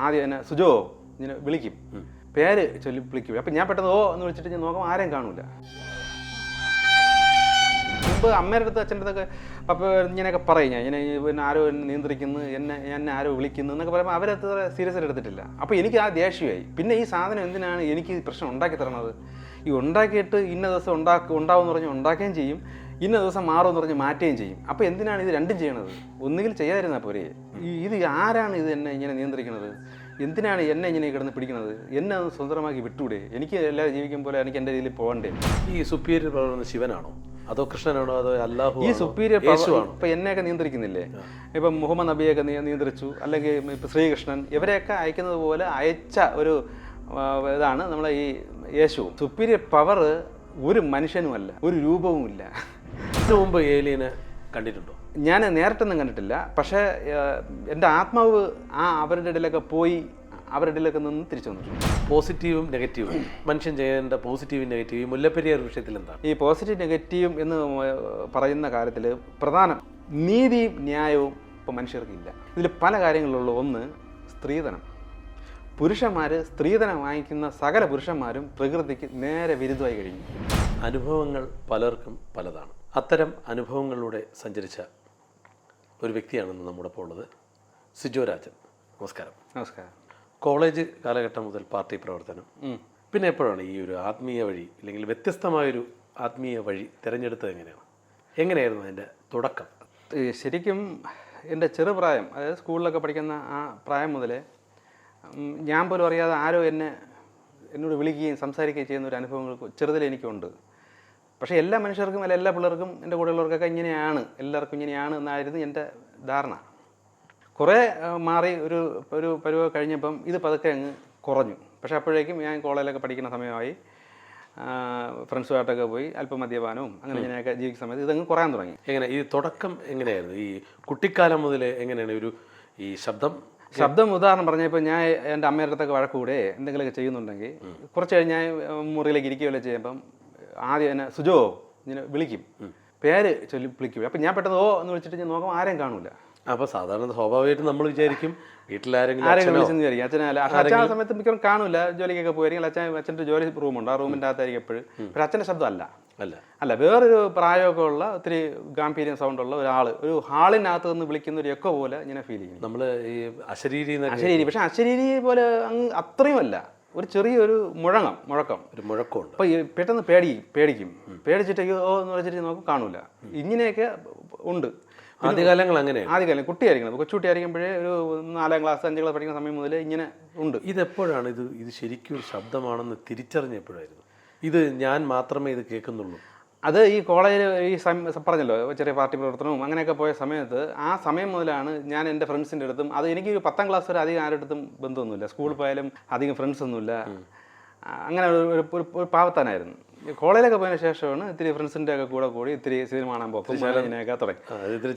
ആദ്യം എന്നെ സുജോ ഇങ്ങനെ വിളിക്കും, പേര് ചൊല്ലി വിളിക്കും. അപ്പം ഞാൻ പെട്ടെന്ന് ഓ എന്ന് വിളിച്ചിട്ട് ഞാൻ നോക്കുമ്പോൾ ആരെയും കാണൂല. മുമ്പ് അമ്മയുടെ അടുത്ത് അച്ഛൻ്റെ അടുത്തൊക്കെ പപ്പ ഇങ്ങനെയൊക്കെ പറയും, ഞാൻ ഇങ്ങനെ പിന്നെ ആരോ എന്നെ നിയന്ത്രിക്കുന്നു, എന്നെ ആരോ വിളിക്കുന്നു എന്നൊക്കെ പറയുമ്പോൾ അവരത് സീരിയസ് ആയിട്ട് എടുത്തിട്ടില്ല. അപ്പോൾ എനിക്ക് ആ ദേഷ്യമായി. പിന്നെ ഈ സാധനം എന്തിനാണ് എനിക്ക് പ്രശ്നം ഉണ്ടാക്കി തരണത്? ഈ ഉണ്ടാക്കിയിട്ട് ഇന്ന ദിവസം ഉണ്ടാവുമെന്ന് പറഞ്ഞ് ഉണ്ടാക്കുകയും ചെയ്യും, ഇന്ന ദിവസം മാറുമെന്ന് പറഞ്ഞ് മാറ്റുകയും ചെയ്യും. അപ്പോൾ എന്തിനാണ് ഇത് രണ്ടും ചെയ്യണത്? ഒന്നുകിൽ ചെയ്യാതിരുന്നാൽ പോരെ. ഇത് ആരാണ് ഇത് എന്നെ ഇങ്ങനെ നിയന്ത്രിക്കുന്നത്? എന്തിനാണ് എന്നെ ഇങ്ങനെ കിടന്ന് പിടിക്കുന്നത്? എന്നെ ഒന്ന് സ്വതന്ത്രമാക്കി വിട്ടൂടെ? എനിക്ക് എല്ലാവരും ജീവിക്കും പോലെ എനിക്ക് എൻ്റെ രീതിയിൽ പോകണ്ടേ? ഈ സുപ്പീരിയർ പവർ ശിവനാണോ അതോ കൃഷ്ണനാണോ അതോ അല്ലാഹു? ഈ സുപ്പീരിയർ പവർ ഇപ്പം എന്നെയൊക്കെ നിയന്ത്രിക്കുന്നില്ലേ? ഇപ്പം മുഹമ്മദ് നബിയൊക്കെ നിയന്ത്രിച്ചു, അല്ലെങ്കിൽ ഇപ്പം ശ്രീകൃഷ്ണൻ, ഇവരെയൊക്കെ അയക്കുന്നത് പോലെ അയച്ച ഒരു ഇതാണ് നമ്മളെ ഈ യേശു. സുപ്പീരിയർ പവർ ഒരു മനുഷ്യനുമല്ല, ഒരു രൂപവുമില്ല. ഇതിനു മുമ്പ് ഏലിയനെ കണ്ടിട്ടുണ്ടോ? ഞാൻ നേരിട്ടൊന്നും കണ്ടിട്ടില്ല. പക്ഷേ എൻ്റെ ആത്മാവ് അവരുടെ ഇടയിലൊക്കെ പോയി അവരുടെ ഇടയിലൊക്കെ നിന്ന് തിരിച്ചു വന്നിട്ടുണ്ട്. പോസിറ്റീവും നെഗറ്റീവും മനുഷ്യൻ ചെയ്യേണ്ട പോസിറ്റീവും നെഗറ്റീവും മുല്ലപ്പെരിയാർ വിഷയത്തിൽ എന്താണ്? ഈ പോസിറ്റീവ് നെഗറ്റീവും എന്ന് പറയുന്ന കാര്യത്തിൽ പ്രധാനം നീതിയും ന്യായവും ഇപ്പം മനുഷ്യർക്കില്ല. ഇതിൽ പല കാര്യങ്ങളുള്ളൂ. ഒന്ന്, സ്ത്രീധനം. പുരുഷന്മാർ സ്ത്രീധനം വാങ്ങിക്കുന്ന സകല പുരുഷന്മാരും പ്രകൃതിക്ക് നേരെ വിരുദ്ധമായി കഴിഞ്ഞു. അനുഭവങ്ങൾ പലർക്കും പലതാണ്. അത്തരം അനുഭവങ്ങളിലൂടെ സഞ്ചരിച്ച ഒരു വ്യക്തിയാണെന്ന് നമ്മുടെ ഇപ്പോൾ ഉള്ളത് സിജോ രാജൻ. നമസ്കാരം. നമസ്കാരം. കോളേജ് കാലഘട്ടം മുതൽ പാർട്ടി പ്രവർത്തനം, പിന്നെ എപ്പോഴാണ് ഈ ഒരു ആത്മീയ വഴി അല്ലെങ്കിൽ വ്യത്യസ്തമായൊരു ആത്മീയ വഴി തിരഞ്ഞെടുത്തത്? എങ്ങനെയായിരുന്നു അതിൻ്റെ തുടക്കം? ശരിക്കും എൻ്റെ ചെറുപ്രായം, അതായത് സ്കൂളിലൊക്കെ പഠിക്കുന്ന ആ പ്രായം മുതലേ ഞാൻ പോലും അറിയാതെ ആരോ എന്നോട് വിളിക്കുകയും സംസാരിക്കുകയും ചെയ്യുന്ന ഒരു അനുഭവങ്ങൾ ചെറുതിൽ എനിക്കുണ്ട്. പക്ഷേ എല്ലാ മനുഷ്യർക്കും അല്ല എല്ലാ പിള്ളേർക്കും എൻ്റെ കൂടെയുള്ളവർക്കൊക്കെ ഇങ്ങനെയാണ്, എല്ലാവർക്കും ഇങ്ങനെയാണ് എന്നായിരുന്നു എൻ്റെ ധാരണ. കുറേ മാറി ഒരു പരുവം കഴിഞ്ഞപ്പം ഇത് പതുക്കെ അങ്ങ് കുറഞ്ഞു. പക്ഷേ അപ്പോഴേക്കും ഞാൻ കോളേജിലൊക്കെ പഠിക്കുന്ന സമയമായി, ഫ്രണ്ട്സുമായിട്ടൊക്കെ പോയി അല്പം മദ്യപാനവും അങ്ങനെ ഇങ്ങനെയൊക്കെ ജീവിക്കുന്ന സമയത്ത് ഇതങ്ങ് കുറയാൻ തുടങ്ങി. എങ്ങനെ ഈ തുടക്കം എങ്ങനെയായിരുന്നു? ഈ കുട്ടിക്കാലം മുതൽ എങ്ങനെയാണ് ഈ ശബ്ദം ഉദാഹരണം പറഞ്ഞപ്പോൾ ഞാൻ എൻ്റെ അമ്മയുടെ അടുത്തൊക്കെ വഴക്കൂടെ എന്തെങ്കിലുമൊക്കെ ചെയ്യുന്നുണ്ടെങ്കിൽ കുറച്ച് കഴിഞ്ഞ് ഞാൻ മുറിയിലേക്ക് ഇരിക്കുകയല്ലേ ചെയ്യുമ്പം ആദ്യം എന്നെ സുജോ ഇങ്ങനെ വിളിക്കും, പേര് ചൊല്ലി വിളിക്കും. അപ്പം ഞാൻ പെട്ടെന്ന് ഓ എന്ന് വിളിച്ചിട്ട് ഞാൻ നോക്കുമ്പോൾ ആരെയും കാണൂല. അപ്പോൾ സാധാരണ സ്വാഭാവികമായിട്ടും നമ്മൾ വിചാരിക്കും വീട്ടിലാരെങ്കിലും വിളിച്ചെന്ന് വിചാരിക്കും. അച്ഛനല്ല, അച്ഛൻ ആ സമയത്ത് മിക്കവാറും കാണൂല, ജോലിക്കൊക്കെ പോയിരിക്കും. അച്ഛൻ്റെ ജോലി റൂമുണ്ട്, ആ റൂമിൻ്റെ അകത്തായിരിക്കും എപ്പോഴും. പക്ഷേ അച്ഛൻ്റെ ശബ്ദം അല്ല വേറൊരു പ്രായമൊക്കെ ഉള്ള ഒത്തിരി ഗാംഭീര്യം സൗണ്ടുള്ള ഒരാൾ ഒരു ഹാളിനകത്ത് നിന്ന് വിളിക്കുന്ന ഒരു എക്കോ പോലെ ഇങ്ങനെ ഫീൽ ചെയ്യും. നമ്മൾ ഈ അശരീരി, പക്ഷെ അശരീരി പോലെ അങ്ങ് അത്രയും അല്ല, ഒരു ചെറിയൊരു മുഴക്കം ഒരു മുഴക്കമുണ്ട്. അപ്പോൾ പെട്ടെന്ന് പേടിക്കും. പേടിച്ചിട്ട് ഓ എന്ന് വെച്ചിട്ട് നോക്കും, കാണൂല. ഇങ്ങനെയൊക്കെ ഉണ്ട്. ആദ്യകാലങ്ങൾ അങ്ങനെയാണ്. ആദ്യകാലം കുട്ടിയായിരിക്കണം, കൊച്ചുകുട്ടിയായിരിക്കുമ്പോഴേ ഒരു 4ാം ക്ലാസ് 5ാം ക്ലാസ് പഠിക്കുന്ന സമയം മുതൽ ഇങ്ങനെ ഉണ്ട്. ഇതെപ്പോഴാണ് ഇത് ശരിക്കും ഒരു ശബ്ദമാണെന്ന് തിരിച്ചറിഞ്ഞപ്പോഴായിരുന്നു? ഇത് ഞാൻ മാത്രമേ ഇത് കേൾക്കുന്നുള്ളൂ? അത് ഈ കോളേജിൽ പറഞ്ഞല്ലോ ചെറിയ പാർട്ടി പ്രവർത്തനവും അങ്ങനെയൊക്കെ പോയ സമയത്ത് ആ സമയം മുതലാണ് ഞാൻ എൻ്റെ ഫ്രണ്ട്സിൻ്റെ അടുത്തും, അത് എനിക്ക് 10ാം ക്ലാസ് വരെ അധികം ആരുടെ അടുത്തും ബന്ധമൊന്നുമില്ല, സ്കൂളിൽ പോയാലും അധികം ഫ്രണ്ട്സൊന്നുമില്ല, അങ്ങനെ ഒരു പാവത്താനായിരുന്നു. കോളേജിലൊക്കെ പോയതിനു ശേഷമാണ് ഇത്തിരി ഫ്രണ്ട്സിൻ്റെ ഒക്കെ കൂടി ഇത്തിരി സിനിമ കാണാൻ പോക്കും ഇങ്ങനെയൊക്കെ തുടങ്ങി.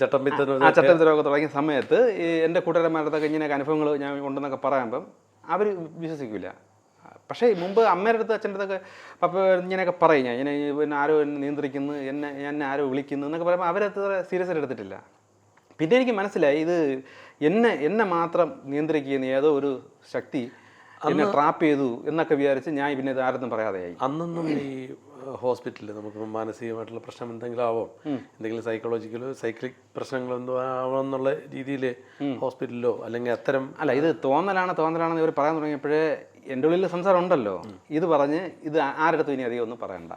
ചട്ടമ്പിത്തരമൊക്കെ തുടങ്ങിയ സമയത്ത് ഈ എൻ്റെ കൂട്ടുകാരന്മാരുടെ അടുത്തൊക്കെ ഇങ്ങനെയൊക്കെ അനുഭവങ്ങൾ ഞാൻ ഉണ്ടെന്നൊക്കെ പറയുമ്പം അവർ വിശ്വസിക്കില്ല. പക്ഷേ മുമ്പ് അമ്മയുടെ അടുത്ത് അച്ഛൻ്റെ അടുത്തൊക്കെ പപ്പ ഇങ്ങനെയൊക്കെ പറയും, ഞാൻ പിന്നെ ആരോ എന്നെ നിയന്ത്രിക്കുന്നു, എന്നെ ആരോ വിളിക്കുന്നു എന്നൊക്കെ പറയുമ്പോൾ അവരത് സീരിയസ് ആയിട്ട് എടുത്തിട്ടില്ല. പിന്നെ എനിക്ക് മനസ്സിലായി ഇത് എന്നെ മാത്രം നിയന്ത്രിക്കുന്ന ഏതോ ഒരു ശക്തി എന്നെ ട്രാപ്പ് ചെയ്തു എന്നൊക്കെ വിചാരിച്ച് ഞാൻ പിന്നെ ഇത് ആരൊന്നും പറയാതെയായി. അന്നൊന്നും ഈ ഹോസ്പിറ്റലിൽ നമുക്ക് മാനസികമായിട്ടുള്ള പ്രശ്നം എന്തെങ്കിലും ആവാം, എന്തെങ്കിലും സൈക്കോളജിക്കലോ സൈക്ലിക് പ്രശ്നങ്ങളോ എന്തോ ആവാമെന്നുള്ള രീതിയിൽ ഹോസ്പിറ്റലിലോ അല്ലെങ്കിൽ അത്തരം ഇത് തോന്നലാണെന്ന് ഇവർ പറയാൻ തുടങ്ങിയപ്പോഴേ എൻ്റെ ഉള്ളിൽ സംസാരം ഉണ്ടല്ലോ, ഇത് പറഞ്ഞ് ഇത് ആരുടെ ഇനി അധികം ഒന്നും പറയണ്ട.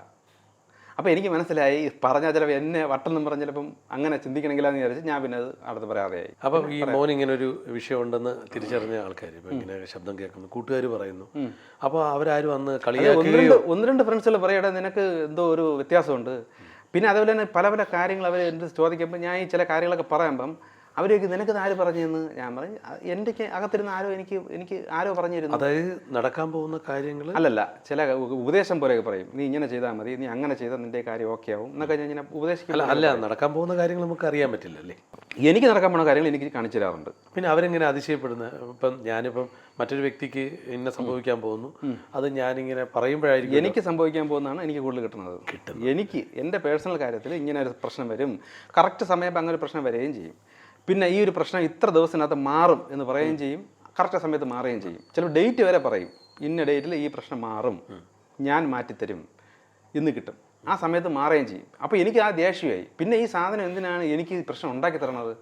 അപ്പോൾ എനിക്ക് മനസ്സിലായി പറഞ്ഞാൽ ചിലപ്പോൾ എന്നെ വട്ടെന്നും പറഞ്ഞ് ചിലപ്പം അങ്ങനെ ചിന്തിക്കണമെങ്കിലാന്ന് വിചാരിച്ച് ഞാൻ പിന്നെ അത് അടുത്ത് പറയാതെയായി. അപ്പം ഈ മോൻ ഇങ്ങനെ ഒരു വിഷയം ഉണ്ടെന്ന് തിരിച്ചറിഞ്ഞ ആൾക്കാർ ഇപ്പം ഇങ്ങനെ ശബ്ദം കേൾക്കുന്നു, കൂട്ടുകാർ പറയുന്നു, അപ്പോൾ അവരാരും അന്ന് കളിയാക്കുകയോ 1-2 ഫ്രണ്ട്സുകൾ പറയട്ടെ നിനക്ക് എന്തോ ഒരു വ്യത്യാസമുണ്ട്. പിന്നെ അതേപോലെ തന്നെ പല കാര്യങ്ങൾ അവർ എൻ്റെ ചോദിക്കുമ്പോൾ ഞാൻ ഈ ചില കാര്യങ്ങളൊക്കെ പറയുമ്പം അവരൊക്കെ നിനക്ക് ആര് പറഞ്ഞെന്ന് ഞാൻ പറഞ്ഞു, എൻ്റെ അകത്തിരുന്ന ആരോ എനിക്ക് ആരോ പറഞ്ഞിരുന്നു. അതായത് നടക്കാൻ പോകുന്ന കാര്യങ്ങൾ അല്ലല്ല, ചില ഉപദേശം പോലെയൊക്കെ പറയും, നീ ഇങ്ങനെ ചെയ്താൽ മതി, നീ അങ്ങനെ ചെയ്താൽ നിൻ്റെ കാര്യം ഓക്കെ ആവും എന്നൊക്കെ ഞാൻ ഉപദേശിക്കില്ല. അല്ല നടക്കാൻ പോകുന്ന കാര്യങ്ങൾ നമുക്ക് അറിയാൻ പറ്റില്ല അല്ലേ? എനിക്ക് നടക്കാൻ പോകുന്ന കാര്യങ്ങൾ എനിക്ക് കാണിച്ചു തരാറുണ്ട്. പിന്നെ അവരെങ്ങനെ അതിശയപ്പെടുന്നത്? ഇപ്പം ഞാനിപ്പം മറ്റൊരു വ്യക്തിക്ക് ഇന്ന സംഭവിക്കാൻ പോകുന്നു, അത് ഞാനിങ്ങനെ പറയുമ്പോഴായിരിക്കും എനിക്ക് സംഭവിക്കാൻ പോകുന്നതാണ് എനിക്ക് കൂടുതൽ കിട്ടുന്നത്. എനിക്ക് എൻ്റെ പേഴ്സണൽ കാര്യത്തിൽ ഇങ്ങനെ ഒരു പ്രശ്നം വരും, കറക്റ്റ് സമയത്ത് അങ്ങനെ ഒരു പ്രശ്നം വരികയും ചെയ്യും. പിന്നെ ഈ ഒരു പ്രശ്നം ഇത്ര ദിവസത്തിനകത്ത് മാറും എന്ന് പറയുകയും ചെയ്യും. കറക്റ്റ് സമയത്ത് മാറുകയും ചെയ്യും. ചിലപ്പോൾ ഡേറ്റ് വരെ പറയും, ഇന്ന ഡേറ്റിൽ ഈ പ്രശ്നം മാറും, ഞാൻ മാറ്റിത്തരും, ഇന്ന് കിട്ടും. ആ സമയത്ത് മാറുകയും ചെയ്യും. അപ്പോൾ എനിക്ക് ആ ദേഷ്യമായി. പിന്നെ ഈ സാധനം എന്തിനാണ് എനിക്ക് ഈ പ്രശ്നം ഉണ്ടാക്കി തരണത്?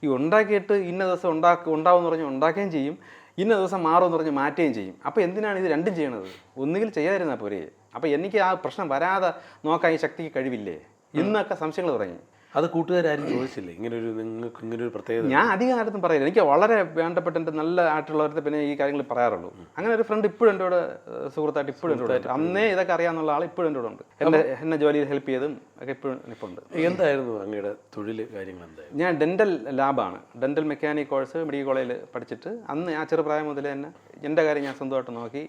ഈ ഉണ്ടാക്കിയിട്ട് ഇന്ന ദിവസം ഉണ്ടാവുമെന്ന് പറഞ്ഞ് ഉണ്ടാക്കുകയും ചെയ്യും, ഇന്ന ദിവസം മാറുമെന്ന് പറഞ്ഞ് മാറ്റുകയും ചെയ്യും. അപ്പോൾ എന്തിനാണ് ഇത് രണ്ടും ചെയ്യണത്? ഒന്നുകിൽ ചെയ്യാതിരുന്നാൽ പോരെ. അപ്പോൾ എനിക്ക് ആ പ്രശ്നം വരാതെ നോക്കാൻ ഈ ശക്തിക്ക് കഴിവില്ലേ? ഇന്നൊക്കെ സംശയങ്ങൾ തുടങ്ങി. അത് കൂട്ടുകാരും ചോദിച്ചില്ലേ നിങ്ങൾക്ക് ഇങ്ങനൊരു പ്രത്യേകത? ഞാൻ അധികം ആരും പറയില്ല. എനിക്ക് വളരെ വേണ്ടപ്പെട്ട എൻ്റെ നല്ല ആയിട്ടുള്ളവരുടെ പിന്നെ ഈ കാര്യങ്ങൾ പറയാറുള്ളൂ. അങ്ങനെ ഒരു ഫ്രണ്ട് ഇപ്പോഴും എൻ്റെ കൂടെ സുഹൃത്തായിട്ട് ഇപ്പോഴും എൻ്റെ കൂടെ ഉണ്ട്. അന്നേ ഇതൊക്കെ അറിയാവുന്ന ആൾ ഇപ്പോഴും എൻ്റെ കൂടെ ഉണ്ട്. എന്നെ ജോലിയിൽ ഹെൽപ്പ് ചെയ്തും ഒക്കെ ഇപ്പോഴും ഇപ്പോൾ ഉണ്ട്. എന്തായിരുന്നു അങ്ങയുടെ തൊഴിൽ കാര്യങ്ങൾ? എന്തായിരുന്നു? ഞാൻ ഡെൻ്റൽ ലാബാണ്, ഡെൻ്റൽ മെക്കാനിക് കോഴ്സ് മെഡിക്കൽ കോളേജിൽ പഠിച്ചിട്ട് അന്ന് ആ ചെറുപ്രായം മുതൽ തന്നെ എൻ്റെ കാര്യം ഞാൻ സ്വന്തമായിട്ട് നോക്കി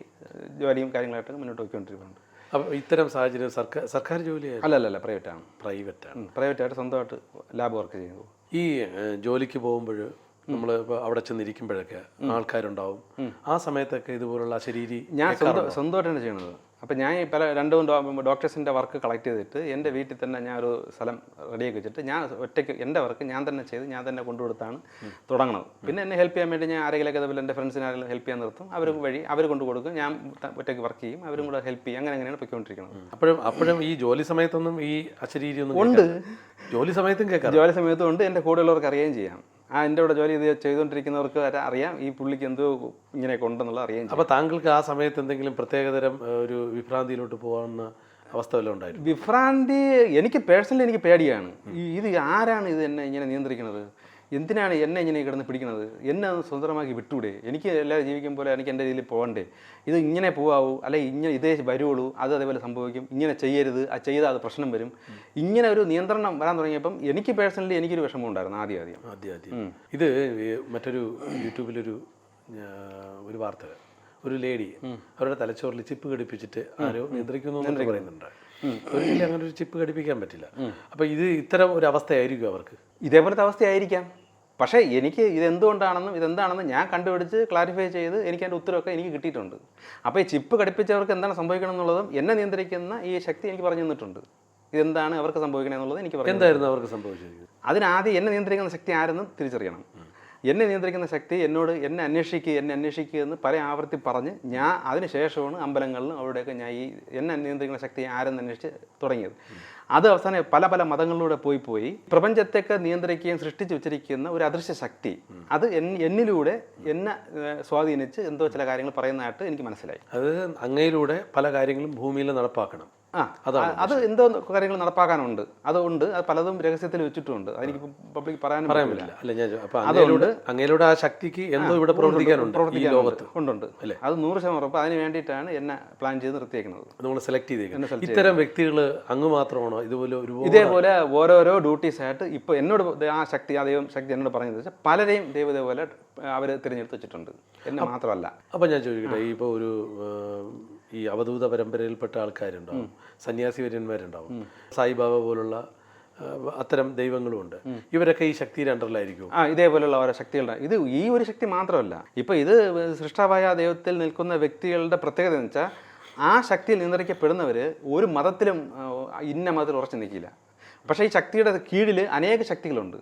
ജോലിയും കാര്യങ്ങളായിട്ട് മുന്നോട്ട് പോയിക്കൊണ്ടിരിക്കുന്നുണ്ട്. അപ്പോൾ ഇത്തരം സാഹചര്യം സർക്കാർ ജോലിയായിരുന്നു? അല്ലല്ല, പ്രൈവറ്റാണ്. പ്രൈവറ്റായിട്ട് സ്വന്തമായിട്ട് ലാബ് വർക്ക് ചെയ്യുന്നു. ഈ ജോലിക്ക് പോകുമ്പോൾ നമ്മൾ ഇപ്പോൾ അവിടെ ചെന്നിരിക്കുമ്പോഴൊക്കെ ആൾക്കാരുണ്ടാവും. ആ സമയത്തൊക്കെ ഇതുപോലുള്ള അശരീരി ഞാൻ സ്വന്തമായിട്ടാണ് ചെയ്യുന്നത്. അപ്പം ഞാൻ പല ഡോക്ടേഴ്സിൻ്റെ വർക്ക് കളക്ട് ചെയ്തിട്ട് എൻ്റെ വീട്ടിൽ തന്നെ ഞാൻ ഒരു സ്ഥലം റെഡിയാക്കി വെച്ചിട്ട് ഞാൻ ഒറ്റയ്ക്ക് എൻ്റെ വർക്ക് ഞാൻ തന്നെ ചെയ്ത് ഞാൻ തന്നെ കൊണ്ടുകൊടുത്താണ് തുടങ്ങുന്നത്. പിന്നെ എന്നെ ഹെൽപ്പ് ചെയ്യാൻ വേണ്ടി ഞാൻ ആരെങ്കിലൊക്കെ അതുപോലെ എൻ്റെ ഫ്രണ്ട്സിനെ ആരെങ്കിലും ഹെൽപ്പ് ചെയ്യാൻ നിർത്തും. അവർ വഴി അവർ കൊണ്ടു കൊടുക്കും, ഞാൻ ഒറ്റയ്ക്ക് വർക്ക് ചെയ്യും, അവരും കൂടെ ഹെൽപ്പ് ചെയ്യും. അങ്ങനെയാണ് പൊയ്ക്കൊണ്ടിരിക്കുന്നത്. അപ്പോഴും ഈ ജോലി സമയത്തൊന്നും ഈ അശരീരി ഒന്നും ഉണ്ട്. ജോലി സമയത്തും കേൾക്കാം. ജോലി സമയത്തും ഉണ്ട്. എൻ്റെ കൂടെയുള്ളവർക്ക് അറിയുകയും ചെയ്യാം. എൻ്റെ കൂടെ ജോലി ചെയ്തുകൊണ്ടിരിക്കുന്നവർക്ക് അറിയാം ഈ പുള്ളിക്ക് എന്തോ ഇങ്ങനെയൊക്കെ ഉണ്ടെന്നുള്ള അറിയാം. അപ്പോൾ താങ്കൾക്ക് ആ സമയത്ത് എന്തെങ്കിലും പ്രത്യേകതരം ഒരു വിഭ്രാന്തിയിലോട്ട് പോകാവുന്ന അവസ്ഥ വല്ലതും ഉണ്ടായിരുന്നു? വിഭ്രാന്തി എനിക്ക് പേഴ്സണലി എനിക്ക് പേടിയാണ്. ഇത് ആരാണ് ഇത് എന്നെ ഇങ്ങനെ നിയന്ത്രിക്കുന്നത്? എന്തിനാണ് എന്നെ ഇങ്ങനെ കിടന്ന് പിടിക്കുന്നത്? എന്നെ സ്വതന്ത്രമാക്കി വിട്ടൂടെ? എനിക്ക് എല്ലാവരും ജീവിക്കും പോലെ എനിക്ക് എൻ്റെ രീതിയിൽ പോകണ്ടേ? ഇത് ഇങ്ങനെ പോകാവൂ, അല്ലെങ്കിൽ ഇങ്ങനെ ഇതേ വരുവുള്ളൂ, അത് അതേപോലെ സംഭവിക്കും, ഇങ്ങനെ ചെയ്യരുത്, അത് ചെയ്താൽ അത് പ്രശ്നം വരും. ഇങ്ങനെ ഒരു നിയന്ത്രണം വരാൻ തുടങ്ങിയപ്പം എനിക്ക് പേഴ്സണലി എനിക്കൊരു വിഷമം ഉണ്ടായിരുന്നു ആദ്യം. ഇത് മറ്റൊരു യൂട്യൂബിലൊരു വാർത്ത, ഒരു ലേഡി അവരുടെ തലച്ചോറിൽ ചിപ്പ് ഘടിപ്പിച്ചിട്ട് ആരോ നിയന്ത്രിക്കുന്നു എന്ന് പറയുന്നുണ്ട്. ഒരിക്കലും അങ്ങനെ ഒരു ചിപ്പ് ഘടിപ്പിക്കാൻ പറ്റില്ല. അപ്പോൾ ഇത്തരം ഒരു അവസ്ഥയായിരിക്കും അവർക്ക്? ഇതേപോലത്തെ അവസ്ഥയായിരിക്കാം. പക്ഷേ എനിക്ക് ഇതെന്താണെന്നും ഞാൻ കണ്ടുപിടിച്ച് ക്ലാരിഫൈ ചെയ്ത് എനിക്ക് അതിൻ്റെ ഉത്തരവൊക്കെ എനിക്ക് കിട്ടിയിട്ടുണ്ട്. അപ്പോൾ ഈ ചിപ്പ് ഘടിപ്പിച്ചവർക്ക് എന്താണ് സംഭവിക്കണം എന്നുള്ളതും എന്നെ നിയന്ത്രിക്കുന്ന ഈ ശക്തി എനിക്ക് പറഞ്ഞു തന്നിട്ടുണ്ട്. ഇതെന്താണ് അവർക്ക് സംഭവിക്കണേ എന്നുള്ളത് എനിക്ക് പറഞ്ഞു. എന്തായിരുന്നു അവർക്ക് സംഭവിച്ചത്? അതിനാദ്യം എന്നെ നിയന്ത്രിക്കുന്ന ശക്തി ആരെന്നും തിരിച്ചറിയണം. എന്നെ നിയന്ത്രിക്കുന്ന ശക്തി എന്നെ അന്വേഷിക്കുക എന്ന് പല ആവർത്തി പറഞ്ഞ് ഞാൻ അതിനുശേഷമാണ് അമ്പലങ്ങളിലും അവിടെയൊക്കെ ഞാൻ ഈ എന്നെ നിയന്ത്രിക്കുന്ന ശക്തി ആരെന്ന് അന്വേഷിച്ച് തുടങ്ങിയത്. അത് അവസാനം പല മതങ്ങളിലൂടെ പോയി പ്രപഞ്ചത്തെയൊക്കെ നിയന്ത്രിക്കുകയും സൃഷ്ടിച്ചു വെച്ചിരിക്കുന്ന ഒരു അദൃശ്യ ശക്തി, അത് എന്നിലൂടെ എന്നെ സ്വാധീനിച്ച് എന്തോ ചില കാര്യങ്ങൾ പറയുന്നതായിട്ട് എനിക്ക് മനസ്സിലായി. അത് അങ്ങയിലൂടെ പല കാര്യങ്ങളും ഭൂമിയിൽ നടപ്പാക്കണം. അത് എന്തോ കാര്യങ്ങൾ നടപ്പാക്കാനുണ്ട്. അതുകൊണ്ട് അത് പലതും രഹസ്യത്തിൽ വെച്ചിട്ടുമുണ്ട്. അതെനിക്ക് പബ്ലിക് പറയാൻ പറ്റില്ല. അതുകൊണ്ട് അങ്ങയിലൂടെ ആ ശക്തിക്ക് എന്തോ ഇവിടെ പ്രവർത്തിക്കാനുണ്ട്. അല്ലേ? അത് 100% ഉറപ്പ്. അതിന് വേണ്ടിയിട്ടാണ് എന്നെ പ്ലാൻ ചെയ്ത് നിർത്തിയേക്കുന്നത്. നമ്മൾ സെലക്ട് ചെയ്തേക്കുന്നത്. ഇത്തരം വ്യക്തികൾ അങ്ങ് മാത്രമാണോ ഇതേപോലെ ഓരോരോ ഡ്യൂട്ടീസ് ആയിട്ട് ഇപ്പോൾ എന്നോട് ആ ശക്തി എന്നോട് പറഞ്ഞത് വെച്ചാൽ പലരെയും ഇതേപോലെ അവർ തിരഞ്ഞെടുത്ത് വെച്ചിട്ടുണ്ട്, എന്നെ മാത്രമല്ല. അപ്പം ഞാൻ ചോദിക്കട്ടെ, ഇപ്പോൾ ഒരു ഈ അവധൂത പരമ്പരയിൽപ്പെട്ട ആൾക്കാരുണ്ടാവും, സന്യാസി വര്യന്മാരുണ്ടാവും, സായിബാബ പോലുള്ള അത്തരം ദൈവങ്ങളുമുണ്ട്. ഇവരൊക്കെ ഈ ശക്തിയുടെ അണ്ടറിലായിരിക്കും? ഇതേപോലെയുള്ള ഓരോ ശക്തികളുടെ ഇത് ഈ ഒരു ശക്തി മാത്രമല്ല. ഇപ്പോൾ ഇത് സൃഷ്ടാവായ ദൈവത്തിൽ നിൽക്കുന്ന വ്യക്തികളുടെ പ്രത്യേകത എന്ന് വെച്ചാൽ ആ ശക്തിയിൽ നിയന്ത്രിക്കപ്പെടുന്നവർ ഒരു മതത്തിലും ഇന്ന മതത്തിൽ ഉറച്ചു നിൽക്കില്ല. പക്ഷേ ഈ ശക്തിയുടെ കീഴിൽ അനേക ശക്തികളുണ്ട്.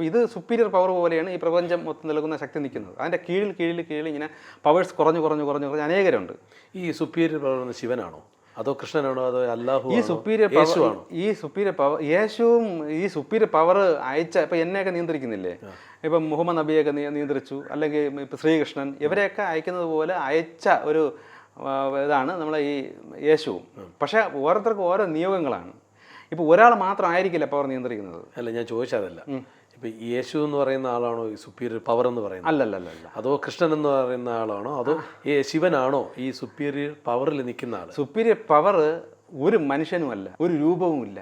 ഇത് സുപ്പീരിയർ പവർ പോലെയാണ് ഈ പ്രപഞ്ചം മൊത്തം നൽകുന്ന ശക്തി നിൽക്കുന്നത്. അതിൻ്റെ കീഴിൽ ഇങ്ങനെ പവേഴ്സ് കുറഞ്ഞു അനേകരുണ്ട്. ഈ സുപ്പീരിയർ പവർ ശിവനാണോ അതോ കൃഷ്ണനാണോ അതോ അല്ലാഹു? ഈ സുപ്പീരിയർ പവർ യേശുവും ഈ സുപ്പീരിയർ പവർ അയച്ച ഇപ്പം എന്നെയൊക്കെ നിയന്ത്രിക്കുന്നില്ലേ? ഇപ്പം മുഹമ്മദ് നബിയൊക്കെ നിയന്ത്രിച്ചു, അല്ലെങ്കിൽ ഇപ്പം ശ്രീകൃഷ്ണൻ, ഇവരെയൊക്കെ അയക്കുന്നത് പോലെ അയച്ച ഒരു ഇതാണ് നമ്മളെ ഈ യേശുവും. പക്ഷേ ഓരോരുത്തർക്കും ഓരോ നിയോഗങ്ങളാണ്. ഇപ്പോൾ ഒരാൾ മാത്രം ആയിരിക്കില്ല പവർ നിയന്ത്രിക്കുന്നത്. അല്ല, ഞാൻ ചോദിച്ചതല്ല. ഇപ്പം യേശു എന്ന് പറയുന്ന ആളാണോ ഈ സുപ്പീരിയർ പവർ എന്ന് പറയുന്നത്? അല്ലല്ല. അതോ കൃഷ്ണൻ എന്ന് പറയുന്ന ആളാണോ അതോ ശിവനാണോ ഈ സുപ്പീരിയർ പവറിൽ നിൽക്കുന്ന ആൾ? സുപ്പീരിയർ പവർ ഒരു മനുഷ്യനുമല്ല, ഒരു രൂപവുമില്ല.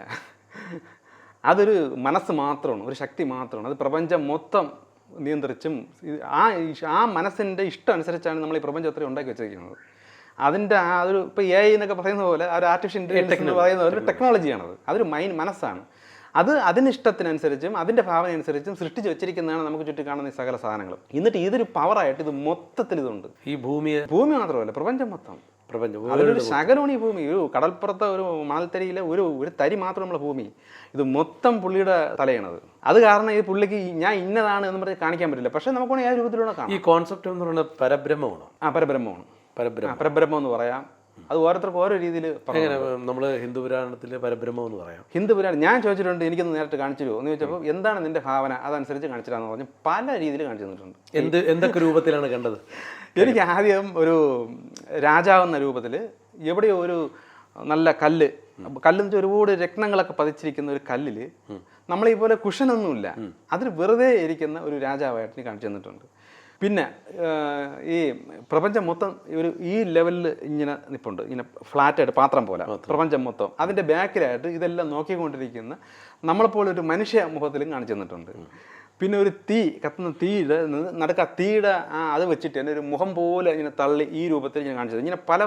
അതൊരു മനസ്സ് മാത്രമാണ്, ഒരു ശക്തി മാത്രമാണ്. അത് പ്രപഞ്ചം മൊത്തം നിയന്ത്രിച്ചും ആ മനസ്സിൻ്റെ ഇഷ്ടം അനുസരിച്ചാണ് നമ്മൾ ഈ പ്രപഞ്ചം അത്രയും ഉണ്ടാക്കി വെച്ചിരിക്കുന്നത്. അതിൻ്റെ ഒരു ഇപ്പോൾ AI എന്നൊക്കെ പറയുന്ന പോലെ ഒരു ആർട്ടിഫിഷ്യൽ ഇൻ്റലിജൻസ് എന്ന് പറയുന്ന ഒരു ടെക്നോളജിയാണത്. അതൊരു മനസ്സാണ്. അത് അതിന് ഇഷ്ടത്തിനനുസരിച്ചും അതിൻ്റെ ഭാവന അനുസരിച്ചും സൃഷ്ടിച്ച് വെച്ചിരിക്കുന്നതാണ് നമുക്ക് ചുറ്റി കാണുന്ന ഈ സകല സാധനങ്ങളും. എന്നിട്ട് ഇതൊരു പവറായിട്ട് ഇത് മൊത്തത്തിൽ ഇതുണ്ട്. ഈ ഭൂമി മാത്രമല്ല, പ്രപഞ്ചം മൊത്തം പ്രപഞ്ചം അതിലൊരു ശകലമാണ് ഈ ഭൂമി. ഒരു കടൽപ്പുറത്തെ ഒരു മണൽത്തരിയിലെ ഒരു തരി മാത്രം നമ്മളെ ഭൂമി. ഇത് മൊത്തം പുള്ളിയുടെ തലയാണത്. അത് കാരണം ഈ പുള്ളിക്ക് ഞാൻ ഇന്നതാണ് എന്ന് പറഞ്ഞ് കാണിക്കാൻ പറ്റില്ല. പക്ഷെ നമുക്ക് വേണമെങ്കിൽ ആ രൂപത്തിലൂടെ കാണാം. ഈ കോൺസെപ്റ്റ് എന്ന് പറയുന്നത് പരബ്രഹ്മമാണോ? പരബ്രഹ്മമാണ്. പരബ്രഹ്മം എന്ന് പറയാം. അത് ഓരോരുത്തർക്കും ഓരോ രീതിയിൽ എങ്ങനെ നമ്മൾ ഹിന്ദു പുരാണത്തിൽ പരബ്രഹ്മം എന്ന് പറയാം. ഹിന്ദു പുരാണം ഞാൻ ചോദിച്ചിട്ടുണ്ട്, എനിക്കൊന്ന് നേരിട്ട് കാണിച്ചു തരുമോ എന്ന് ചോദിച്ചപ്പോൾ എന്താണ് നിന്റെ ഭാവന, അതനുസരിച്ച് കാണിച്ചിട്ടാന്ന് പറഞ്ഞ് പല രീതിയിൽ കാണിച്ചു തന്നിട്ടുണ്ട്. എന്തൊക്കെ രൂപത്തിലാണ് കണ്ടത്? എനിക്ക് ആദ്യം ഒരു രാജാവെന്ന രൂപത്തിൽ എവിടെയോ ഒരു നല്ല കല്ലെന്ന് വെച്ചാൽ ഒരുപാട് രത്നങ്ങളൊക്കെ പതിച്ചിരിക്കുന്ന ഒരു കല്ലിൽ നമ്മളീ പോലെ കുഷനൊന്നുമില്ല, അതിൽ വെറുതെ ഇരിക്കുന്ന ഒരു രാജാവായിട്ട് എനിക്ക് കാണിച്ചു തന്നിട്ടുണ്ട്. പിന്നെ ഈ പ്രപഞ്ചം മൊത്തം ഈ ലെവലിൽ ഇങ്ങനെ നിൽപ്പുണ്ട്, ഇങ്ങനെ ഫ്ലാറ്റായിട്ട് പാത്രം പോലെ പ്രപഞ്ചം മൊത്തം. അതിൻ്റെ ബാക്കിലായിട്ട് ഇതെല്ലാം നോക്കിക്കൊണ്ടിരിക്കുന്ന നമ്മളെപ്പോലെ ഒരു മനുഷ്യ മുഖത്തിലും കാണിച്ചു തന്നിട്ടുണ്ട്. പിന്നെ ഒരു കത്തുന്ന തീയുടെ നടക്ക തീയുടെ അത് വെച്ചിട്ട് തന്നെ ഒരു മുഖം പോലെ ഇങ്ങനെ തള്ളി ഈ രൂപത്തിൽ ഞാൻ കാണിച്ചത്. ഇങ്ങനെ പല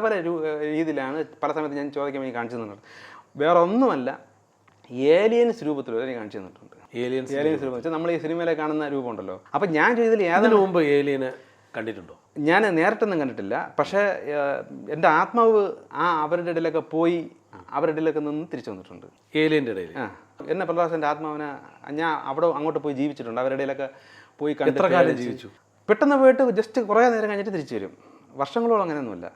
രീതിയിലാണ് പല സമയത്ത് ഞാൻ ചോദിക്കാൻ വേണ്ടി കാണിച്ചു തന്നിട്ടുണ്ട്. വേറെ ഒന്നുമല്ല, ഏലിയൻസ് രൂപത്തിൽ വരെ കാണിച്ചു തന്നിട്ടുണ്ട്. ഏലിയൻസ് രൂപം വെച്ചാൽ നമ്മൾ ഈ സിനിമയിലെ കാണുന്ന രൂപമുണ്ടല്ലോ. അപ്പം ഞാൻ ചെയ്തതിൽ ഏതിനു മുമ്പ് ഏലിയനെ കണ്ടിട്ടുണ്ടോ? ഞാൻ നേരിട്ടൊന്നും കണ്ടിട്ടില്ല. പക്ഷേ എൻ്റെ ആത്മാവ് അവരുടെ ഇടയിലൊക്കെ പോയി അവരുടെ ഇടയിലൊക്കെ നിന്ന് തിരിച്ചു വന്നിട്ടുണ്ട്. ഏലിയൻ്റെ ഇടയിൽ എന്നെ പ്രഹ്ലാദൻ്റെ ആത്മാവിനെ ഞാൻ അങ്ങോട്ട് പോയി ജീവിച്ചിട്ടുണ്ട്. അവരുടെ ഇടയിലൊക്കെ പോയി എത്ര കാലം ജീവിച്ചു? പെട്ടെന്ന് പോയിട്ട് ജസ്റ്റ് കുറേ നേരം കഴിഞ്ഞിട്ട് തിരിച്ചു വരും. വർഷങ്ങളോളം അങ്ങനെയൊന്നുമില്ല.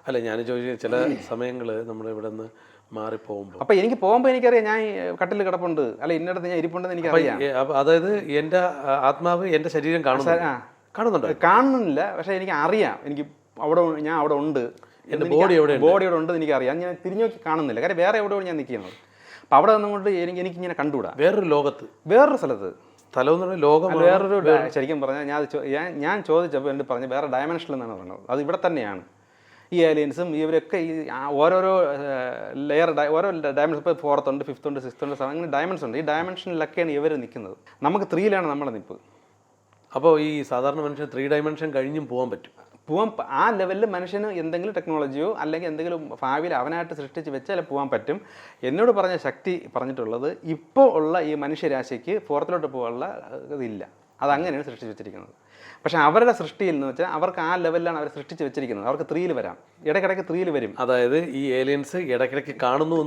അല്ല ഞാൻ ചോദിച്ചത് ചില സമയങ്ങൾ നമ്മുടെ ഇവിടെ നിന്ന് മാറിപ്പോകുമ്പോൾ. അപ്പം എനിക്ക് പോകുമ്പോൾ എനിക്കറിയാം ഞാൻ കട്ടിൽ കിടപ്പുണ്ട്, അല്ല ഇന്നടത്ത് ഞാൻ ഇരിപ്പുണ്ടെന്ന് എനിക്കറിയാം. അതായത് എൻ്റെ ആത്മാവ് എൻ്റെ ശരീരം കാണുന്നില്ല, പക്ഷേ എനിക്ക് അറിയാം ഞാൻ അവിടെ ഉണ്ട്, എൻ്റെ ബോഡി അവിടെ ഉണ്ടെന്ന് എനിക്കറിയാം. ഞാൻ തിരിഞ്ഞു നോക്കി കാണുന്നില്ല, കാര്യം വേറെ എവിടെയാണ് ഞാൻ നിൽക്കുന്നത്. അപ്പം അവിടെ നിന്നുകൊണ്ട് എനിക്കിങ്ങനെ കണ്ടുകൂടാ. വേറൊരു ലോകത്ത്, വേറൊരു സ്ഥലത്ത്, സ്ഥലം എന്ന് പറഞ്ഞാൽ ലോകം വേറൊരു ശരിക്കും പറഞ്ഞാൽ ഞാൻ ചോദിച്ചപ്പോൾ എൻ്റെ പറഞ്ഞ് വേറെ ഡയമെൻഷനിൽ എന്നാണ് പറഞ്ഞത്. അത് ഇവിടെ തന്നെയാണ്. ഈ ഏലിയൻസും ഇവരൊക്കെ ഈ ഓരോരോ ലെയർ ഓരോ ഡയമെൻഷൻ, ഇപ്പോൾ 4th ഉണ്ട്, 5th ഉണ്ട്, 6th ഉണ്ട്, അങ്ങനെ ഡയമെൻഷൻ ഉണ്ട്. ഈ ഡയമെൻഷനിലൊക്കെയാണ് ഇവർ നിൽക്കുന്നത്. നമുക്ക് 3ലാണ് നമ്മളെ നിൽപ്പ്. അപ്പോൾ ഈ സാധാരണ മനുഷ്യൻ 3 ഡയമെൻഷൻ കഴിഞ്ഞും പോകാൻ പറ്റും. ആ ലെവലിൽ മനുഷ്യന് എന്തെങ്കിലും ടെക്നോളജിയോ അല്ലെങ്കിൽ എന്തെങ്കിലും ഭാവിയിൽ അവനായിട്ട് സൃഷ്ടിച്ച് വെച്ചാൽ പോകാൻ പറ്റും. എന്നോട് പറഞ്ഞ ശക്തി പറഞ്ഞിട്ടുള്ളത് ഇപ്പോൾ ഉള്ള ഈ മനുഷ്യരാശിക്ക് 4th പോകാനുള്ള ഇതില്ല, അതങ്ങനെയാണ് സൃഷ്ടിച്ച് വെച്ചിരിക്കുന്നത്. പക്ഷെ അവരുടെ സൃഷ്ടിയിൽ എന്ന് വെച്ചാൽ അവർക്ക് ആ ലെവലിലാണ് അവർ സൃഷ്ടിച്ച് വെച്ചിരിക്കുന്നത്. അവർക്ക് 3ൽ വരാം, ഇടയ്ക്കിടയ്ക്ക് 3ൽ വരും. അതായത് ഈ ഏലിയൻസ് ഇടയ്ക്കിടയ്ക്ക് കാണുന്നു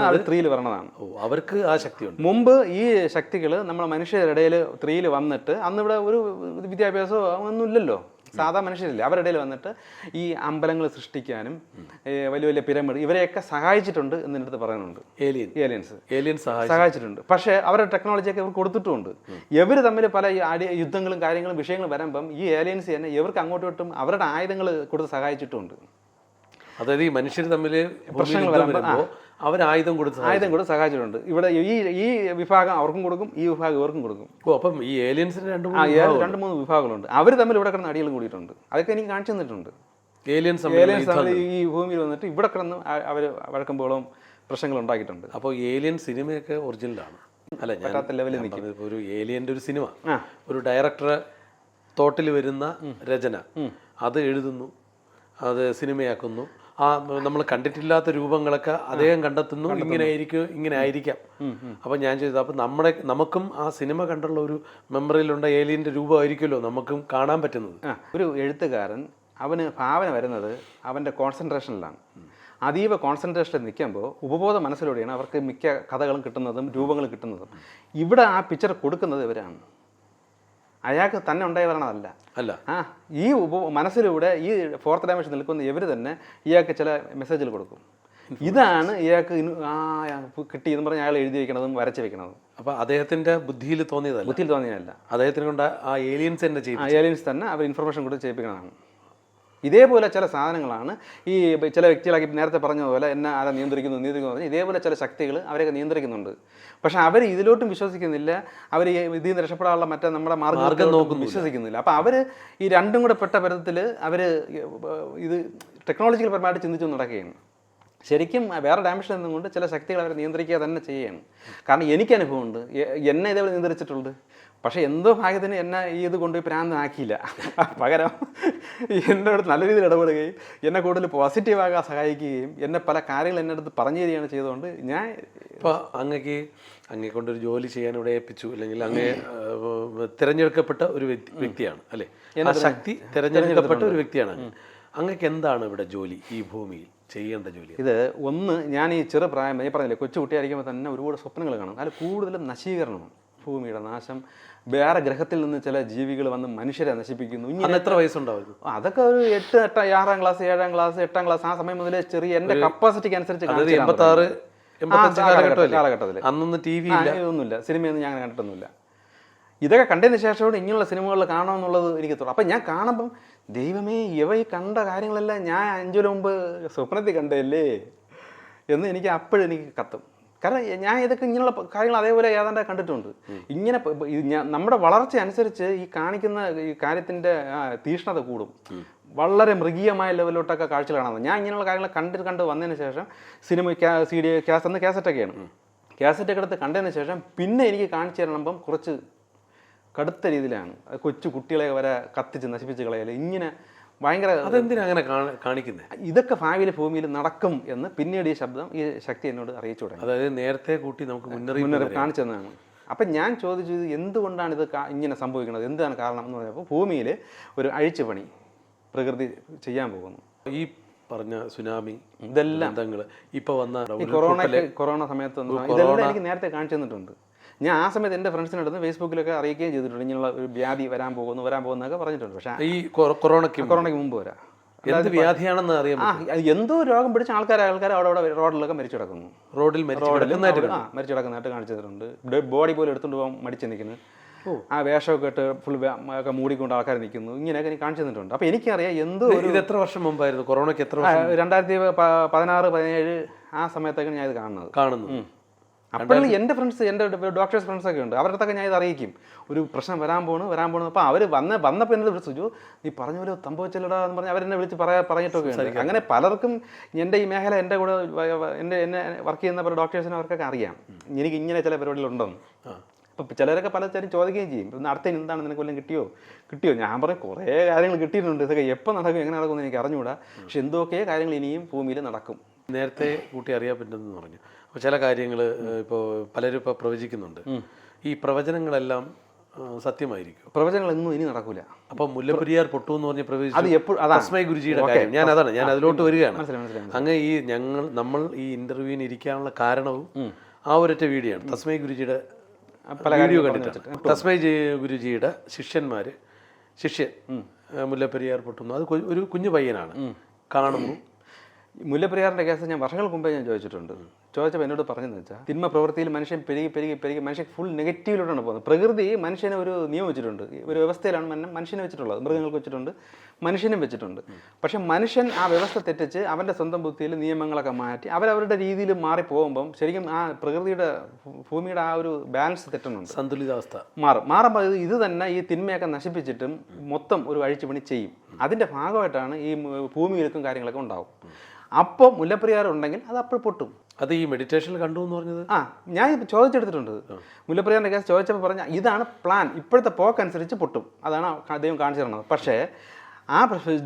അത് 3ൽ വരണതാണ്. അവർക്ക് ആ ശക്തിയുണ്ട്. മുമ്പ് ഈ ശക്തികൾ നമ്മളെ മനുഷ്യരുടെ ഇടയിൽ 3ൽ വന്നിട്ട് അന്നിവിടെ ഒരു വിദ്യാഭ്യാസമോ ഒന്നുമില്ലല്ലോ, സാധാ മനുഷ്യരില്ല. അവരുടെ ഇടയിൽ വന്നിട്ട് ഈ അമ്പലങ്ങൾ സൃഷ്ടിക്കാനും വലിയ വലിയ പിരമിഡ് ഇവരെയൊക്കെ സഹായിച്ചിട്ടുണ്ട് എന്ന് അടുത്ത് പറയുന്നുണ്ട്. ഏലിയൻസ് സഹായിച്ചിട്ടുണ്ട്. പക്ഷേ അവരുടെ ടെക്നോളജിയൊക്കെ ഇവർ കൊടുത്തിട്ടുമുണ്ട്. ഇവർ തമ്മിൽ പല യുദ്ധങ്ങളും കാര്യങ്ങളും വിഷയങ്ങളും വരുമ്പം ഈ ഏലിയൻസ് തന്നെ ഇവർക്ക് അങ്ങോട്ടും അവരുടെ ആയുധങ്ങൾ കൊടുത്ത് സഹായിച്ചിട്ടുമുണ്ട്. അതായത് ഈ മനുഷ്യർ തമ്മിൽ പ്രശ്നങ്ങൾ വരുമ്പോൾ അവർ ആയുധം കൊടുത്ത് സഹായിച്ചിട്ടുണ്ട്. ഇവിടെ ഈ വിഭാഗം അവർക്കും കൊടുക്കും, ഈ വിഭാഗം ഇവർക്കും കൊടുക്കും. അപ്പം ഈ ഏലിയൻസിന് 2-3 വിഭാഗങ്ങളുണ്ട്. അവർ തമ്മിൽ ഇവിടെ കിടന്ന് അടികളും കൂടിയിട്ടുണ്ട്. അതൊക്കെ എനിക്ക് കാണിച്ചു തന്നിട്ടുണ്ട്. ഏലിയൻസ് ഈ ഭൂമിയിൽ വന്നിട്ട് ഇവിടെ കിടന്ന് അവർ വഴക്കുമ്പോഴും പ്രശ്നങ്ങൾ ഉണ്ടാക്കിയിട്ടുണ്ട്. അപ്പോൾ ഏലിയൻ സിനിമയൊക്കെ ഒറിജിനലാണ് അല്ല, പറ്റാത്ത ലെവലിൽ നിൽക്കും. ഒരു ഏലിയൻ്റെ ഒരു സിനിമ ഒരു ഡയറക്ടറെ തോട്ടിൽ വരുന്ന രചന, അത് എഴുതുന്നു, അത് സിനിമയാക്കുന്നു. നമ്മൾ കണ്ടിട്ടില്ലാത്ത രൂപങ്ങളൊക്കെ അദ്ദേഹം കണ്ടെത്തുന്നു. ഇങ്ങനെ ആയിരിക്കാം. അപ്പം ഞാൻ ചോദിച്ചത്, അപ്പം നമുക്കും ആ സിനിമ കണ്ടുള്ള ഒരു മെമ്മറിയിലുള്ള ഏലിയൻ്റെ രൂപമായിരിക്കുമല്ലോ നമുക്കും കാണാൻ പറ്റുന്നത്. ഒരു എഴുത്തുകാരൻ അവന് ഭാവന വരുന്നത് അവൻ്റെ കോൺസെൻട്രേഷനിലാണ്. അതീവ കോൺസെൻട്രേഷനിൽ നിൽക്കുമ്പോൾ ഉപബോധ മനസ്സിലൂടെയാണ് അവർക്ക് മിക്ക കഥകളും കിട്ടുന്നതും രൂപങ്ങളും കിട്ടുന്നതും. ഇവിടെ ആ പിക്ചർ കൊടുക്കുന്നത് ഇവരാണ്, അയാൾക്ക് തന്നെ ഉണ്ടായി വരണതല്ല. ഈ മനസ്സിലൂടെ ഈ 4th ഡയമെൻഷൻ നിൽക്കുന്ന ഇവർ തന്നെ ഇയാൾക്ക് ചില മെസ്സേജുകൾ കൊടുക്കും. ഇതാണ് ഇയാൾക്ക് കിട്ടി എന്ന് പറഞ്ഞ് അയാൾ എഴുതി വെക്കണതും വരച്ച് വെക്കണതും. അപ്പോൾ അദ്ദേഹത്തിൻ്റെ ബുദ്ധിയിൽ തോന്നിയതല്ല, അദ്ദേഹത്തിനെ കൊണ്ട് ആ ഏലിയൻസ് തന്നെ അവർ ഇൻഫർമേഷൻ കൊടുത്ത് ചെയ്യിപ്പിക്കണതാണ്. ഇതേപോലെ ചില സാധനങ്ങളാണ് ഈ ചില വ്യക്തികളാക്കി നേരത്തെ പറഞ്ഞതുപോലെ എന്നെ ആരെ നിയന്ത്രിക്കുന്നു പറഞ്ഞാൽ ഇതേപോലെ ചില ശക്തികൾ അവരെയൊക്കെ നിയന്ത്രിക്കുന്നുണ്ട്. പക്ഷെ അവർ ഇതിലോട്ടും വിശ്വസിക്കുന്നില്ല, അവർ ഇതിൽ നിന്ന് രക്ഷപ്പെടാനുള്ള മറ്റേ നമ്മുടെ മാർഗ്ഗം നോക്കും വിശ്വസിക്കുന്നില്ല. അപ്പോൾ അവർ ഈ രണ്ടും കൂടെ പെട്ട പരത്തിൽ അവർ ഇത് ടെക്നോളജിക്കൽ പരമായിട്ട് ചിന്തിച്ചു നടക്കുകയാണ്. ശരിക്കും വേറെ ഡയമെൻഷൻ നിന്നുകൊണ്ട് ചില ശക്തികൾ അവരെ നിയന്ത്രിക്കുക തന്നെ ചെയ്യുകയാണ്. കാരണം എനിക്ക് അനുഭവമുണ്ട്, എന്നെ ഇതേപോലെ നിയന്ത്രിച്ചിട്ടുണ്ട്. പക്ഷേ എന്തോ ഭാഗ്യത്തിന് എന്നെ ഇത് കൊണ്ടുപോയി പ്രാന്തനാക്കിയില്ല. പകരം എൻ്റെ അടുത്ത് നല്ല രീതിയിൽ ഇടപെടുകയും എന്നെ കൂടുതൽ പോസിറ്റീവാകാൻ സഹായിക്കുകയും എന്നെ പല കാര്യങ്ങൾ എൻ്റെ അടുത്ത് പറഞ്ഞു തരികയാണ് ചെയ്തുകൊണ്ട് ഞാൻ ഇപ്പോൾ അങ്ങേ കൊണ്ടൊരു ജോലി ചെയ്യാൻ ഇവിടെ ഏൽപ്പിച്ചു, അല്ലെങ്കിൽ അങ്ങേ തിരഞ്ഞെടുക്കപ്പെട്ട ഒരു വ്യക്തിയാണ് അല്ലേ? ശക്തി തിരഞ്ഞെടുക്കപ്പെട്ട ഒരു വ്യക്തിയാണ്. അങ്ങക്ക് എന്താണ് ഇവിടെ ജോലി, ഈ ഭൂമിയിൽ ചെയ്യേണ്ട ജോലി? ഇത് ഒന്ന്, ഞാൻ ഈ ചെറുപ്രായം ഞാൻ പറഞ്ഞില്ലേ, കൊച്ചു കുട്ടിയായിരിക്കുമ്പോൾ തന്നെ ഒരുപാട് സ്വപ്നങ്ങൾ കാണും. അതിൽ കൂടുതലും നശീകരണമാണ്, ഭൂമിയുടെ നാശം, വേറെ ഗ്രഹത്തിൽ നിന്ന് ചില ജീവികൾ വന്ന് മനുഷ്യരെ നശിപ്പിക്കുന്നു. ഇങ്ങനെ എത്ര വയസ്സുണ്ടാവും? അതൊക്കെ ഒരു 6ാം ക്ലാസ് 7ാം ക്ലാസ് 8ാം ക്ലാസ് ആ സമയം മുതലേ ചെറിയ എൻ്റെ കപ്പാസിറ്റിക്ക് അനുസരിച്ച് 86 കാലഘട്ടത്തിൽ അന്നൊന്നും ടി വി ഒന്നുമില്ല, സിനിമയൊന്നും ഞാൻ കണ്ടിട്ടൊന്നുമില്ല. ഇതൊക്കെ കണ്ടതിന് ശേഷമാണ് ഇങ്ങനെയുള്ള സിനിമകളിൽ കാണണമെന്നുള്ളത് എനിക്ക് തോന്നും. അപ്പം ഞാൻ കാണുമ്പം ദൈവമേ, ഇവ ഈ കണ്ട കാര്യങ്ങളെല്ലാം ഞാൻ 5 കൊല്ലം മുമ്പ് സ്വപ്നത്തിൽ കണ്ടതല്ലേ എന്ന് എനിക്ക് അപ്പോഴും എനിക്ക് കത്തും. കാരണം ഞാൻ ഇതൊക്കെ ഇങ്ങനെയുള്ള കാര്യങ്ങൾ അതേപോലെ ഏതാണ്ട് കണ്ടിട്ടുണ്ട്. ഇങ്ങനെ നമ്മുടെ വളർച്ച അനുസരിച്ച് ഈ കാണിക്കുന്ന ഈ കാര്യത്തിൻ്റെ തീഷ്ണത കൂടും, വളരെ മൃഗീയമായ ലെവലിലോട്ടൊക്കെ കാഴ്ചകൾ കാണാം. ഞാൻ ഇങ്ങനെയുള്ള കാര്യങ്ങൾ കണ്ട് വന്നതിന് ശേഷം സിനിമ CD അന്ന് കാസറ്റൊക്കെയാണ്, കാസറ്റൊക്കെ എടുത്ത് കണ്ടതിന് ശേഷം പിന്നെ എനിക്ക് കാണിച്ചു തരണമ്പം കുറച്ച് കടുത്ത രീതിയിലാണ്. കൊച്ചു കുട്ടികളെ വരെ കത്തിച്ച് നശിപ്പിച്ച് കളയല്, ഇങ്ങനെ ഭയങ്കര. അതെന്തിനാ അങ്ങനെ കാണിക്കുന്നത്? ഇതൊക്കെ ഭാവിയിൽ ഭൂമിയിൽ നടക്കും എന്ന് പിന്നീട് ഈ ശക്തി എന്നോട് അറിയിച്ചു തുടങ്ങി. അതായത് നേരത്തെ കൂട്ടി നമുക്ക് മുന്നറിയിപ്പ് കാണിച്ചു തന്നതാണ്. അപ്പം ഞാൻ ചോദിച്ചു, ഇത് എന്തുകൊണ്ടാണ് ഇത് ഇങ്ങനെ സംഭവിക്കുന്നത്, എന്താണ് കാരണം എന്ന് പറഞ്ഞപ്പോൾ ഭൂമിയിൽ ഒരു അഴിച്ചുപണി പ്രകൃതി ചെയ്യാൻ പോകുന്നു. ഈ പറഞ്ഞ സുനാമി, ഇതെല്ലാം ഇപ്പോൾ വന്ന കൊറോണ സമയത്ത് ഇതെല്ലാം എനിക്ക് നേരത്തെ കാണിച്ചു തന്നിട്ടുണ്ട്. ഞാൻ ആ സമയത്ത് എൻ്റെ ഫ്രണ്ട്സിനടുത്ത് ഫേസ്ബുക്കിലൊക്കെ അറിയിക്കുകയും ചെയ്തിട്ടുണ്ട്, ഇങ്ങനെയുള്ള ഒരു വ്യാധി വരാൻ പോകുന്നൊക്കെ പറഞ്ഞിട്ടുണ്ട്. പക്ഷേ ഈ കൊറോണയ്ക്ക് മുമ്പ് വരാം. എന്ത് വ്യാധിയാണെന്ന് അറിയാം. എന്തോ രോഗം പിടിച്ച ആൾക്കാർ അവിടെ റോഡിലൊക്കെ മരിച്ചു കിടക്കുന്നു, റോഡിൽ മരിച്ചു കിടക്കുന്നതായിട്ട് കാണിച്ചു തന്നിട്ടുണ്ട്. ബോഡി പോലും എടുത്തുകൊണ്ട് പോകാൻ മടിച്ച് നിൽക്കുന്നു, ആ വേഷമൊക്കെ ഇട്ട് ഫുൾ ഒക്കെ മൂടിക്കൊണ്ട് ആൾക്കാർ നിൽക്കുന്നു, ഇങ്ങനെയൊക്കെ എനിക്ക് കാണിച്ചു തന്നിട്ടുണ്ട്. അപ്പോൾ എനിക്കറിയാം എന്തോ. ഇത് എത്ര വർഷം മുമ്പായിരുന്നു? കൊറോണയ്ക്ക് എത്ര? 2016-17 ആ സമയത്തൊക്കെ ഞാൻ ഇത് കാണുന്നു. അപ്പോഴും എൻ്റെ ഫ്രണ്ട്സ്, എൻ്റെ ഡോക്ടേഴ്സ് ഫ്രണ്ട്സൊക്കെ ഉണ്ട്, അവരുടെ അടുത്തൊക്കെ ഞാൻ ഇത് അറിയിക്കും, ഒരു പ്രശ്നം വരാൻ പോണു. അപ്പോൾ അവർ വന്നപ്പോൾ എന്നെ വിളിച്ചു, നീ പറഞ്ഞ പോലെ സംഭവിച്ചില്ലടാ എന്ന് പറഞ്ഞ് അവരെന്നെ വിളിച്ച് പറഞ്ഞിട്ടൊക്കെ ഉണ്ട്. അങ്ങനെ പലർക്കും എൻ്റെ ഈ മേഖല, എൻ്റെ കൂടെ എന്നെ വർക്ക് ചെയ്യുന്ന പല ഡോക്ടേഴ്സിനും അവർക്കൊക്കെ അറിയാം എനിക്ക് ഇങ്ങനെ ചില പരിപാടികളുണ്ടെന്ന്. അപ്പം ചിലരൊക്കെ പലതരം ചോദിക്കുകയും ചെയ്യും, ഇന്ന് അടുത്തതിന് എന്താണ്, നിനക്ക് വല്ലതും കിട്ടിയോ? ഞാൻ പറയും കുറേ കാര്യങ്ങൾ കിട്ടിയിട്ടുണ്ട്, ഇതൊക്കെ എപ്പോൾ നടക്കും എങ്ങനെ നടക്കുമെന്ന് എനിക്ക് അറിഞ്ഞുകൂടാ, പക്ഷെ എന്തൊക്കെ കാര്യങ്ങൾ ഇനിയും ഭൂമിയിൽ നടക്കും. നേരത്തെ കൂട്ടി അറിയാൻ പറ്റുമെന്ന് പറഞ്ഞു. അപ്പോൾ ചില കാര്യങ്ങൾ ഇപ്പോൾ പലരും ഇപ്പോൾ പ്രവചിക്കുന്നുണ്ട്. ഈ പ്രവചനങ്ങളെല്ലാം സത്യമായിരിക്കും? പ്രവചനങ്ങളൊന്നും ഇനി നടക്കൂല. അപ്പോൾ മുല്ലപ്പെരിയാർ പൊട്ടു എന്ന് പറഞ്ഞ് പ്രവചിച്ചു തസ്മൈ ഗുരുജിയുടെ കാര്യം, ഞാൻ അതിലോട്ട് വരികയാണ്. അങ്ങ് നമ്മൾ ഈ ഇന്റർവ്യൂവിന് ഇരിക്കാനുള്ള കാരണവും ആ ഒരൊറ്റ വീഡിയോ ആണ്. തസ്മൈ ഗുരുജിയുടെ വീഡിയോ കണ്ടിട്ട്, തസ്മൈ ഗുരുജിയുടെ ശിഷ്യൻ മുല്ലപ്പെരിയാർ പൊട്ടുന്നു. അത് ഒരു കുഞ്ഞു പയ്യനാണ് കാണുന്നു. മുല്ലപ്പെരിയാറിൻ്റെ കേസ് ഞാൻ വർഷങ്ങൾക്ക് മുമ്പേ ഞാൻ ചോദിച്ചപ്പോൾ എന്നോട് പറഞ്ഞതെന്ന് വെച്ചാൽ, തിന്മ പ്രവൃത്തിയിൽ മനുഷ്യൻ പെരുകി മനുഷ്യൻ ഫുൾ നെഗറ്റീവിലോട്ടാണ് പോകുന്നത്. പ്രകൃതി മനുഷ്യനെ ഒരു നിയമം വെച്ചിട്ടുണ്ട്, ഒരു വ്യവസ്ഥയിലാണ് മനുഷ്യനെ വെച്ചിട്ടുള്ളത്. മൃഗങ്ങൾക്ക് വെച്ചിട്ടുണ്ട്, മനുഷ്യനും വെച്ചിട്ടുണ്ട്. പക്ഷെ മനുഷ്യൻ ആ വ്യവസ്ഥ തെറ്റിച്ച് അവൻ്റെ സ്വന്തം ബുദ്ധിയിൽ നിയമങ്ങളൊക്കെ മാറ്റി അവരവരുടെ രീതിയിൽ മാറിപ്പോകുമ്പം ശരിക്കും ആ പ്രകൃതിയുടെ ഭൂമിയുടെ ആ ഒരു ബാലൻസ് തെറ്റുന്നുണ്ട്, സന്തുലിതാവസ്ഥ മാറുമ്പോൾ ഇത് തന്നെ ഈ തിന്മയൊക്കെ നശിപ്പിച്ചിട്ടും മൊത്തം ഒരു അഴിച്ചുപണി ചെയ്യും. അതിൻ്റെ ഭാഗമായിട്ടാണ് ഈ ഭൂമിയിലേക്കും കാര്യങ്ങളൊക്കെ ഉണ്ടാവും. അപ്പോൾ മുല്ലപ്പെരിയാർ ഉണ്ടെങ്കിൽ അത് അപ്പോൾ പൊട്ടും. അത് ഈ മെഡിറ്റേഷനിൽ കണ്ടു എന്ന് പറഞ്ഞത് ഞാൻ ചോദിച്ചെടുത്തിട്ടുണ്ട്. മുല്ലപ്പെരിയാറിൻ്റെ കേസ് ചോദിച്ചപ്പോൾ പറഞ്ഞ ഇതാണ് പ്ലാൻ, ഇപ്പോഴത്തെ പോക്കനുസരിച്ച് പൊട്ടും, അതാണ് ദൈവം കാണിച്ചു തരുന്നത്. പക്ഷേ ആ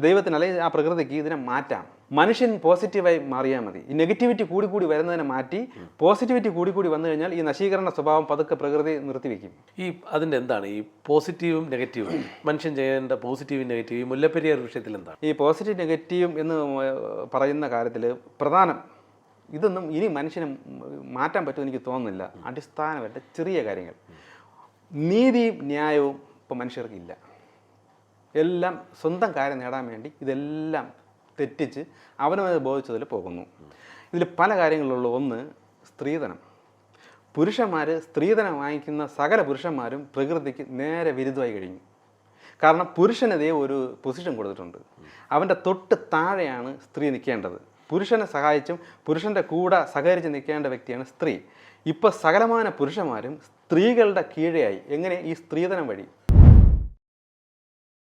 ദൈവത്തിന് അല്ലെങ്കിൽ ആ പ്രകൃതിക്ക് ഇതിനെ മാറ്റാം. മനുഷ്യൻ പോസിറ്റീവായി മാറിയാൽ മതി. ഈ നെഗറ്റിവിറ്റി കൂടി വരുന്നതിനെ മാറ്റി പോസിറ്റിവിറ്റി കൂടി വന്നു കഴിഞ്ഞാൽ ഈ നശീകരണ സ്വഭാവം പതുക്കെ പ്രകൃതി നിർത്തിവെക്കും. ഈ അതിൻ്റെ എന്താണ് ഈ പോസിറ്റീവും നെഗറ്റീവും, മനുഷ്യൻ ചെയ്യേണ്ട പോസിറ്റീവും നെഗറ്റീവും മുല്ലപ്പെരിയാർ വിഷയത്തിൽ എന്താണ്? ഈ പോസിറ്റീവ് നെഗറ്റീവും എന്ന് പറയുന്ന കാര്യത്തിൽ പ്രധാനം ഇതൊന്നും ഇനി മനുഷ്യന് മാറ്റാൻ പറ്റുമെന്ന് എനിക്ക് തോന്നുന്നില്ല. അടിസ്ഥാനമായിട്ട് ചെറിയ കാര്യങ്ങൾ, നീതിയും ന്യായവും ഇപ്പോൾ മനുഷ്യർക്കില്ല. എല്ലാം സ്വന്തം കാര്യം നേടാൻ വേണ്ടി ഇതെല്ലാം തെറ്റിച്ച് അവനവനെ ബോധിച്ചതിൽ പോകുന്നു. ഇതിൽ പല കാര്യങ്ങളുള്ളൂ. ഒന്ന്, സ്ത്രീധനം. പുരുഷന്മാർ സ്ത്രീധനം വാങ്ങിക്കുന്ന സകല പുരുഷന്മാരും പ്രകൃതിക്ക് നേരെ വിരുദ്ധമായി കഴിഞ്ഞു. കാരണം പുരുഷനെതിരെ ഒരു പൊസിഷൻ കൊടുത്തിട്ടുണ്ട്, അവൻ്റെ തൊട്ട് താഴെയാണ് സ്ത്രീ നിൽക്കേണ്ടത്. പുരുഷനെ സഹായിച്ചും പുരുഷൻ്റെ കൂടെ സഹകരിച്ച് നിൽക്കേണ്ട വ്യക്തിയാണ് സ്ത്രീ. ഇപ്പോൾ സകലമാന പുരുഷന്മാരും സ്ത്രീകളുടെ കീഴെയായി. എങ്ങനെ? ഈ സ്ത്രീധനം വഴി.